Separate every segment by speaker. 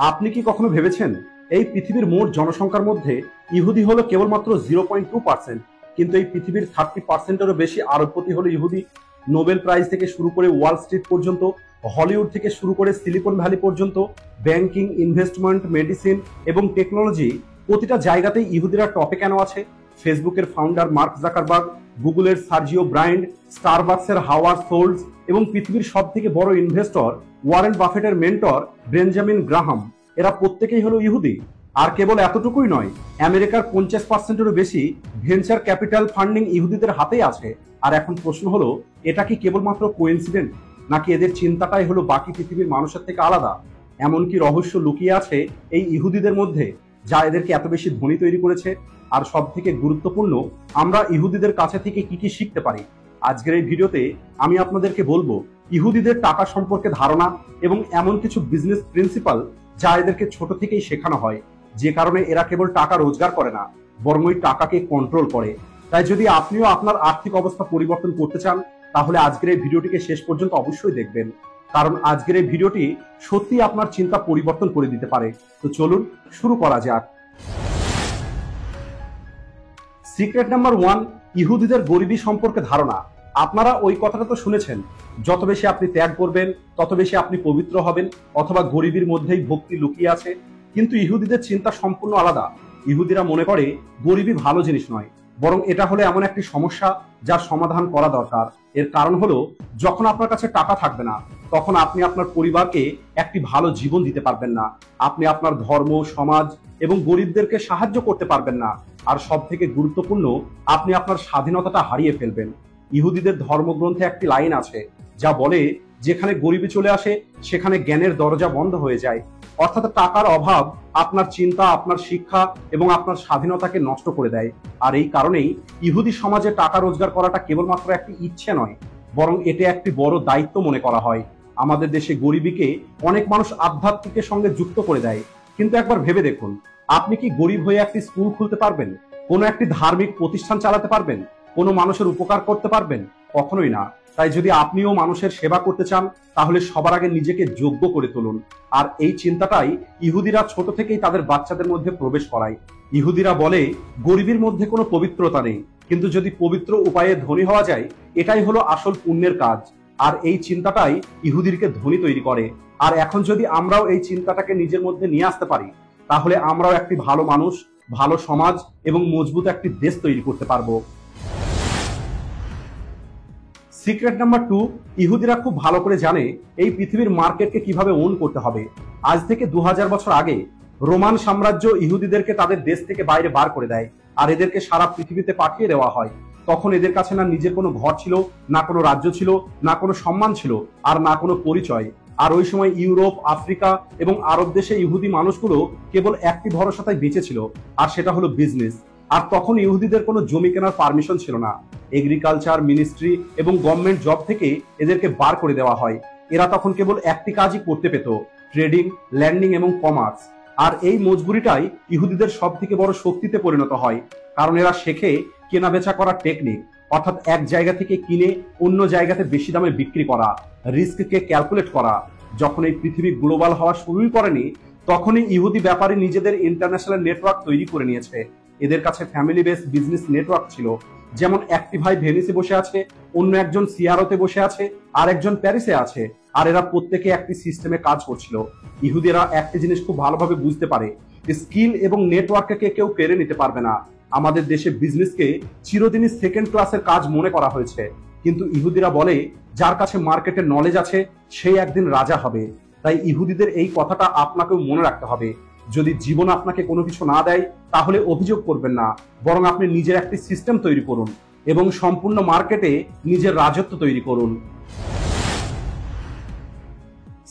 Speaker 1: আপনি কি কখনো ভেবেছেন এই পৃথিবীর মোট জনসংখ্যার মধ্যে ইহুদি হলো কেবলমাত্র 0.2%, কিন্তু এই পৃথিবীর 30%-এরও বেশি আরবপতি হলো ইহুদি। নোবেল প্রাইজ থেকে শুরু করে ওয়াল স্ট্রিট পর্যন্ত, হলিউড থেকে শুরু করে সিলিকন ভ্যালি পর্যন্ত, ব্যাংকিং, ইনভেস্টমেন্ট, মেডিসিন এবং টেকনোলজি, প্রতিটা জায়গাতেই ইহুদিরা টপে কেন আছে? ফেসবুকের ফাউন্ডার মার্ক জাকারবার্গ, গুগলের সার্জিও ব্রাইন্ড, স্টারবাকসের হাওয়ার্ড সোল্টস এবং পৃথিবীর সব থেকে বড় ইনভেস্টর ওয়ারেন বাফেটের মেন্টর বেঞ্জামিন গ্রাহাম, এরা প্রত্যেকেই হলো ইহুদি। আর কেবল এতটুকুই নয়, আমেরিকার 50%-এরও বেশি ভেঞ্চার ক্যাপিটাল ফান্ডিং ইহুদিদের হাতেই আছে। আর এখন প্রশ্ন হলো, এটা কি কেবলমাত্র কোইন্সিডেন্ট, নাকি এদের চিন্তাটাই হলো বাকি পৃথিবীর মানুষের থেকে আলাদা? এমন কি রহস্য লুকিয়ে আছে এই ইহুদিদের মধ্যে, যা এদেরকে এত বেশি ধনী তৈরি করেছে? আর সব থেকে গুরুত্বপূর্ণ, আমরা ইহুদিদের কাছে থেকে কি কি শিখতে পারি? আজকের এই ভিডিওতে আমি আপনাদেরকে বলবো ইহুদিদের টাকা সম্পর্কে ধারণা এবং এমন কিছু বিজনেস প্রিন্সিপাল যা এদেরকে ছোট থেকেই শেখানো হয়, যে কারণে এরা কেবল টাকা রোজগার করে না, বরং ওই টাকাকে কন্ট্রোল করে। তাই যদি আপনিও আপনার আর্থিক অবস্থা পরিবর্তন করতে চান, তাহলে আজকের এই ভিডিওটিকে শেষ পর্যন্ত অবশ্যই দেখবেন, কারণ আজকের এই ভিডিওটি সত্যি আপনার চিন্তা পরিবর্তন করে দিতে পারে। তো চলুন শুরু করা যাক। সিক্রেট নাম্বার 1, ইহুদিদের গরিবী সম্পর্কে ধারণা। আপনারা ওই কথাটা তো শুনেছেন, যত বেশি আপনি ত্যাগ করবেন তত বেশি আপনি পবিত্র হবেন, অথবা গরিবীর মধ্যেই ভক্তি লুকিয়ে আছে। কিন্তু ইহুদিদের চিন্তা সম্পূর্ণ আলাদা। ইহুদিরা মনে করে গরিবী ভালো জিনিস নয়, বরং এটা হলো এমন একটি সমস্যা যার সমাধান করা দরকার। এর কারণ হলো, যখন আপনার কাছে টাকা থাকবে না, তখন আপনি আপনার পরিবারকে একটি ভালো জীবন দিতে পারবেন না, আপনি আপনার ধর্ম, সমাজ এবং গরিবদেরকে সাহায্য করতে পারবেন না, আর সব থেকে গুরুত্বপূর্ণ, আপনি আপনার স্বাধীনতাটা হারিয়ে ফেলবেন। ইহুদিদের ধর্মগ্রন্থে একটি লাইন আছে যা বলে, যেখানে গরিবী চলে আসে সেখানে জ্ঞানের দরজা বন্ধ হয়ে যায়। অর্থাৎ টাকার অভাব আপনার চিন্তা, আপনার শিক্ষা এবং আপনার স্বাধীনতাকে নষ্ট করে দেয়। আর এই কারণেই ইহুদি সমাজে টাকা রোজগার করাটা কেবলমাত্র একটি ইচ্ছে নয়, বরং এটা একটি বড় দায়িত্ব মনে করা হয়। আমাদের দেশে গরিবীকে অনেক মানুষ আধ্যাত্মিকের সঙ্গে যুক্ত করে দেয়, কিন্তু একবার ভেবে দেখুন, আপনি কি গরিব হয়ে একটি স্কুল খুলতে পারবেন? কোনো একটি ধার্মিক প্রতিষ্ঠান চালাতে পারবেন? কোনো মানুষের উপকার করতে পারবেন? কখনোই না। তাই যদি আপনিও মানুষের সেবা করতে চান, তাহলে সবার আগে নিজেকে যোগ্য করে তুলুন। আর এই চিন্তাটাই ইহুদিরা ছোট থেকেই তাদের বাচ্চাদের মধ্যে প্রবেশ করায়। ইহুদিরা বলে, গরিবের মধ্যে কোনো পবিত্রতা নেই, কিন্তু যদি পবিত্র উপায়ে ধনী হওয়া যায়, এটাই হলো আসল পুণ্যের কাজ। আর এই চিন্তাটাই ইহুদিরকে ধনী তৈরি করে। আর এখন যদি আমরাও এই চিন্তাটাকে নিজের মধ্যে নিয়ে আসতে পারি, তাহলে আমরাও একটি ভালো মানুষ, ভালো সমাজ এবং মজবুত একটি দেশ তৈরি করতে পারবো। সিক্রেট নাম্বার 2, ইহুদিরা খুব ভালো করে জানে এই পৃথিবীর মার্কেটকে কিভাবে ওন করতে হবে। আজ থেকে 2000 বছর আগে রোমান সাম্রাজ্য ইহুদিদেরকে তাদের দেশ থেকে বাইরে বার করে দেয়, আর এদেরকে সারা পৃথিবীতে পাঠিয়ে দেওয়া হয়। তখন এদের কাছে না নিজের কোনো ঘর ছিল, না কোনো রাজ্য ছিল, না কোনো সম্মান ছিল, আর না কোনো পরিচয়। আর ওই সময় ইউরোপ, আফ্রিকা এবং আরব দেশে ইহুদি মানুষগুলো কেবল একটি ভরসাতেই বেঁচে ছিল, আর সেটা হলো বিজনেস। আর তখন ইহুদিদের কোনো জমি কেনার পারমিশন ছিল না। এগ্রিকালচার, মিনিস্ট্রি এবং গভর্নমেন্ট জব থেকে এদেরকে বার করে দেওয়া হয়। এরা তখন কেবল একটি কাজই করতে পেত, ট্রেডিং, ল্যান্ডিং এবং কমার্স। আর এই মজবুরিটাই ইহুদিদের সব থেকে বড় শক্তিতে পরিণত হয়, কারণ এরা শেখে কেনা বেচা করার টেকনিক, অর্থাৎ এক জায়গা থেকে কিনে অন্য জায়গাতে বেশি দামে বিক্রি করা, রিস্ককে ক্যালকুলেট করা। যখন এই পৃথিবী গ্লোবাল হওয়া শুরুই করেনি, তখনই ইহুদি ব্যাপারী নিজেদের ইন্টারন্যাশনাল নেটওয়ার্ক তৈরি করে নিয়েছে। এদের কাছে ফ্যামিলি বেস বিজনেস নেটওয়ার্ক ছিল। যেমন একটি ভাই ভেনিসে বসে আছে, অন্য একজন সিয়ারোতে বসে আছে, আর একজন প্যারিসে আছে, আর এরা প্রত্যেকে একটি সিস্টেমে কাজ করছিল। ইহুদিরা একটি জিনিস খুব ভালোভাবে বুঝতে পারে, স্কিল এবং নেটওয়ার্ককে কেউ কেড়ে নিতে পারবে না। আমাদের দেশে বিজনেসকে চিরদিনই সেকেন্ড ক্লাসের কাজ মনে করা হয়েছে, কিন্তু ইহুদিরা বলে, যার কাছে মার্কেটের নলেজ আছে সেই একদিন রাজা হবে। তাই ইহুদিদের এই কথাটা আপনাকেও মনে রাখতে হবে। যদি জীবন আপনাকে কোনো কিছু না দেয়, তাহলে অভিযোগ করবেন না, বরং আপনি নিজের একটি সিস্টেম তৈরি করুন এবং সম্পূর্ণ মার্কেটে নিজের রাজত্ব তৈরি করুন।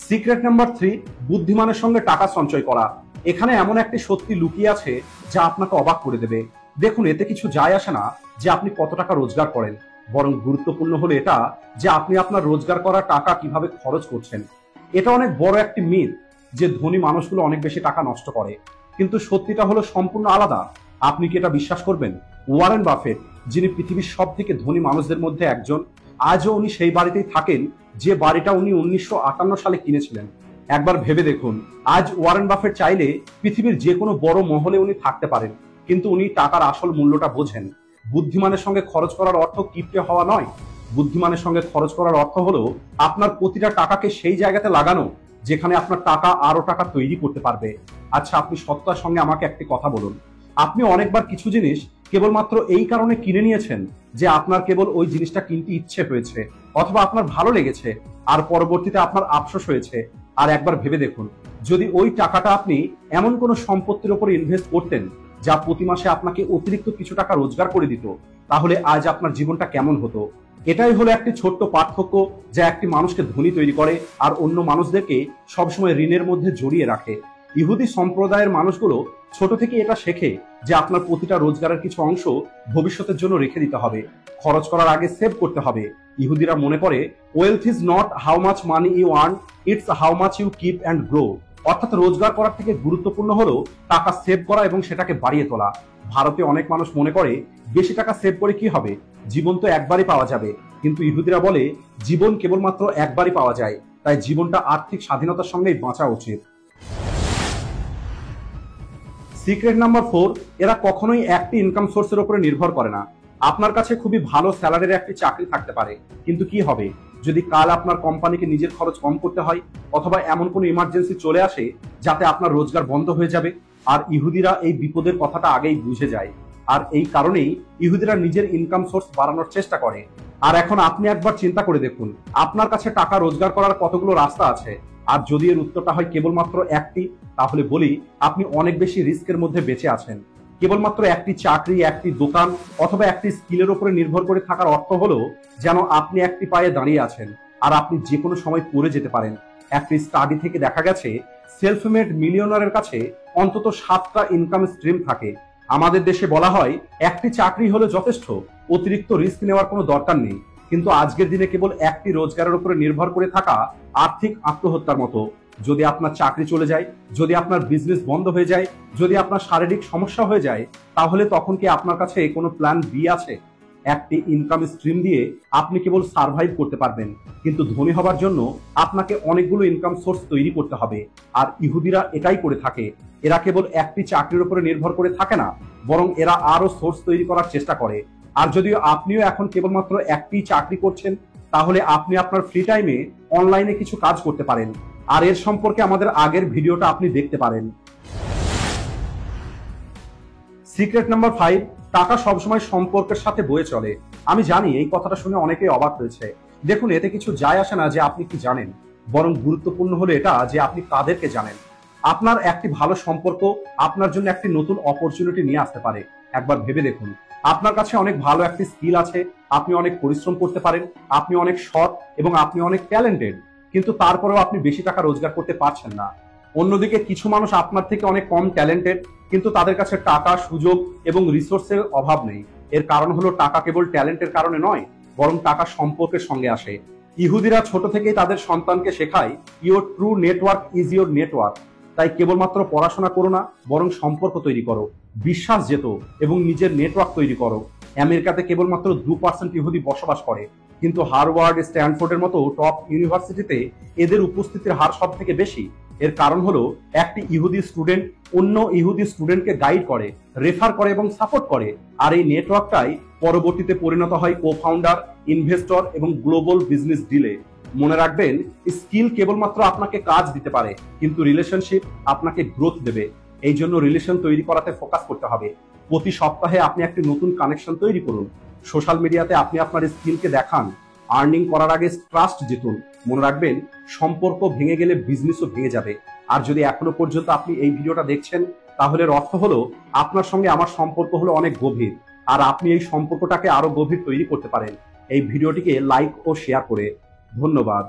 Speaker 1: সিক্রেট নাম্বার 3, বুদ্ধিমানের সঙ্গে টাকা সঞ্চয় করা। এখানে এমন একটি সত্যি লুকিয়ে আছে যা আপনাকে অবাক করে দেবে। দেখুন, এতে কিছু যায় আসে না যে আপনি কত টাকা রোজগার করেন, বরং গুরুত্বপূর্ণ হলো এটা যে আপনি আপনার রোজগার করা টাকা কিভাবে খরচ করছেন। এটা অনেক বড় একটি মিথ যে ধনী মানুষগুলো অনেক বেশি টাকা নষ্ট করে, কিন্তু সত্যিটা হলো সম্পূর্ণ আলাদা। আপনি কি এটা বিশ্বাস করবেন? ওয়ারেন বাফেট, যিনি পৃথিবীর সব থেকে ধনী মানুষদের মধ্যে একজন, আজও উনি সেই বাড়িতেই থাকেন যে বাড়িটা উনি 1958 সালে কিনেছিলেন। একবার ভেবে দেখুন, আজ ওয়ারেন বাফেট চাইলে পৃথিবীর যে কোনো বড় মহলে উনি থাকতে পারেন, কিন্তু উনি টাকার আসল মূল্যটা বোঝেন। বুদ্ধিমানের সঙ্গে খরচ করার অর্থ কিপটে হওয়া নয়। বুদ্ধিমানের সঙ্গে খরচ করার অর্থ হলো আপনার প্রতিটা টাকাকে সেই জায়গাতে লাগানো যেখানে আপনার টাকা আরো টাকা তৈরি করতে পারবে। আচ্ছা, আপনি সত্তার সঙ্গে আমাকে একটি কথা বলুন, আপনি অনেকবার কিছু জিনিস কেবলমাত্র এই কারণে কিনে নিয়েছেন যে আপনার কেবল ওই জিনিসটা কিনতে ইচ্ছে হয়েছে অথবা আপনার ভালো লেগেছে, আর পরবর্তীতে আপনার আফসোস হয়েছে। আর একবার ভেবে দেখুন, যদি ওই টাকাটা আপনি এমন কোনো সম্পত্তির উপর ইনভেস্ট করতেন যা প্রতি মাসে আপনাকে অতিরিক্ত কিছু টাকা রোজগার করে দিত, তাহলে আজ আপনার জীবনটা কেমন হতো? এটাই হলো একটি ছোট্ট পার্থক্য যা একটি মানুষকে ধনী তৈরি করে আর অন্য মানুষদেরকে সবসময় ঋণের মধ্যে জড়িয়ে রাখে। ইহুদি সম্প্রদায়ের মানুষগুলো ছোট থেকে এটা শেখে যে আপনার প্রতিটা রোজগারের কিছু অংশ ভবিষ্যতের জন্য রেখে দিতে হবে, খরচ করার আগে সেভ করতে হবে। ইহুদিরা মনে করে wealth is not how much money you earn, it's how much you keep and grow. অর্থাৎ রোজগার করার থেকে গুরুত্বপূর্ণ হলো টাকা সেভ করা এবং সেটাকে বাড়িয়ে তোলা। ভারতে অনেক মানুষ মনে করে বেশি টাকা সেভ করে কি হবে, জীবন তো একবারই পাওয়া যাবে। কিন্তু ইহুদিরা বলে জীবন কেবলমাত্র একবারই পাওয়া যায়, তাই জীবনটা আর্থিক স্বাধীনতার সঙ্গেই বাঁচা উচিত। সিক্রেট নাম্বার 4, এরা কখনোই একটি ইনকাম সোর্সের উপরে নির্ভর করে না। আপনার কাছে খুবই ভালো স্যালারির একটি চাকরি থাকতে পারে, কিন্তু কি হবে যদি কাল আপনার কোম্পানিকে নিজের খরচ কম করতে হয় অথবা এমন কোনো ইমার্জেন্সি চলে আসে যাতে আপনার রোজগার বন্ধ হয়ে যাবে? আর ইহুদিরা এই বিপদের কথাটা আগেই বুঝে যায়, আর এই কারণেই ইহুদিরা নিজের ইনকাম সোর্স বাড়ানোর চেষ্টা করে। আর এখন আপনি একবার চিন্তা করে দেখুন, আপনার কাছে টাকা রোজগার করার কতগুলো রাস্তা আছে, আর যদি এর উত্তরটা হয় কেবলমাত্র একটি, তাহলে বলি আপনি অনেক বেশি রিস্কের মধ্যে বেঁচে আছেন। কেবলমাত্র একটি চাকরি, একটি দোকান অথবা একটি স্কিলের উপরে নির্ভর করে থাকার অর্থ হলো যেন আপনি একটি পায়ে দাঁড়িয়ে আছেন আর আপনি যে কোনো সময় পড়ে যেতে পারেন। একটি স্টাডি থেকে দেখা গেছে সেলফ মেড মিলিয়নারের কাছে অন্তত 7টা ইনকাম স্ট্রিম থাকে। আমাদের দেশে বলা হয় একটি চাকরি হলে যথেষ্ট, অতিরিক্ত রিস্ক নেওয়ার কোনো দরকার নেই। কিন্তু আজকের দিনে কেবল একটি রোজগারের উপরে নির্ভর করে থাকা আর্থিক আত্মহত্যার মতো। যদি আপনার চাকরি চলে যায়, যদি আপনার বিজনেস বন্ধ হয়ে যায়, যদি আপনার শারীরিক সমস্যা হয়ে যায়, তাহলে তখন কি আপনার কাছে কোনো প্ল্যান বি আছে? একটি ইনকাম স্ট্রিম দিয়ে আপনি কেবল সার্ভাইভ করতে পারবেন, কিন্তু ধনী হবার জন্য আপনাকে অনেকগুলো ইনকাম সোর্স তৈরি করতে হবে। আর ইহুদিরা এটাই করে থাকে, এরা কেবল একটি চাকরির উপরে নির্ভর করে থাকে না, বরং এরা আরো সোর্স তৈরি করার চেষ্টা করে। আর যদিও আপনিও এখন কেবলমাত্র একটি চাকরি করছেন, তাহলে আপনি আপনার ফ্রি টাইমে অনলাইনে কিছু কাজ করতে পারেন। আর এর সম্পর্কে আমাদের আগের ভিডিওটা আপনি দেখতে পারেন। সিক্রেট নাম্বার 5, টাকা সবসময় সম্পর্কের সাথে বয়ে চলে। আমি জানি এই কথাটা শুনে অনেকেই অবাক হয়েছে। দেখুন, এতে কিছু যায় আসে না যে আপনি কি জানেন, বরং গুরুত্বপূর্ণ হলো এটা যে আপনি কাদেরকে জানেন। আপনার একটি ভালো সম্পর্ক আপনার জন্য একটি নতুন অপরচুনিটি নিয়ে আসতে পারে। একবার ভেবে দেখুন, আপনার কাছে অনেক ভালো একটি স্কিল আছে, আপনি অনেক পরিশ্রম করতে পারেন, আপনি অনেক সৎ এবং আপনি অনেক ট্যালেন্টেড, কিন্তু তারপরেও আপনি বেশি টাকা রোজগার করতে পারছেন না। অন্যদিকে কিছু মানুষ আপনার থেকে অনেক কম ট্যালেন্টেড, কিন্তু তাদের কাছে টাকা, সুযোগ এবং রিসোর্সের অভাব নেই। এর কারণ হলো টাকা কেবল ট্যালেন্টের কারণে নয়, বরং টাকা সম্পর্কের সঙ্গে আসে। ইহুদিরা ছোট থেকেই তাদের সন্তানকে শেখায় your true network is your network. তাই কেবলমাত্র পড়াশোনা করো না, বরং সম্পর্ক তৈরি করো, বিশ্বাস যেত এবং নিজের নেটওয়ার্ক তৈরি করো। আমেরিকাতে কেবলমাত্র 2% ইহুদি বসবাস করে, কিন্তু হার্ভার্ড, স্ট্যানফোর্ডের মতো টপ ইউনিভার্সিটিতে এদের উপস্থিতির হার সব থেকে বেশি। এর কারণ হলো একটি ইহুদি স্টুডেন্ট অন্য ইহুদি স্টুডেন্টকে গাইড করে, রেফার করে এবং সাপোর্ট করে। আর এই নেটওয়ার্কটাই পরবর্তীতে পরিণত হয় কো-ফাউন্ডার, ইনভেস্টর এবং গ্লোবাল বিজনেস ডিলে। মনে রাখবেন, স্কিল কেবলমাত্র আপনাকে কাজ দিতে পারে, কিন্তু রিলেশনশিপ আপনাকে গ্রোথ দেবে। এই জন্য রিলেশন তৈরি করাতে ফোকাস করতে হবে। প্রতি সপ্তাহে আপনি একটি নতুন কানেকশন তৈরি করুন। সোশ্যাল মিডিয়াতে আপনি আপনার স্কিলকে দেখান। আর্নিং করার আগে ট্রাস্ট জিতুন। মনে রাখবেন, সম্পর্ক ভেঙে গেলে বিজনেসও ভেঙে যাবে। আর যদি এখনো পর্যন্ত আপনি এই ভিডিওটা দেখছেন, তাহলে এর অর্থ হলো আপনার সঙ্গে আমার সম্পর্ক হলো অনেক গভীর, আর আপনি এই সম্পর্কটাকে আরো গভীর তৈরি করতে পারেন এই ভিডিওটিকে লাইক ও শেয়ার করে। ধন্যবাদ।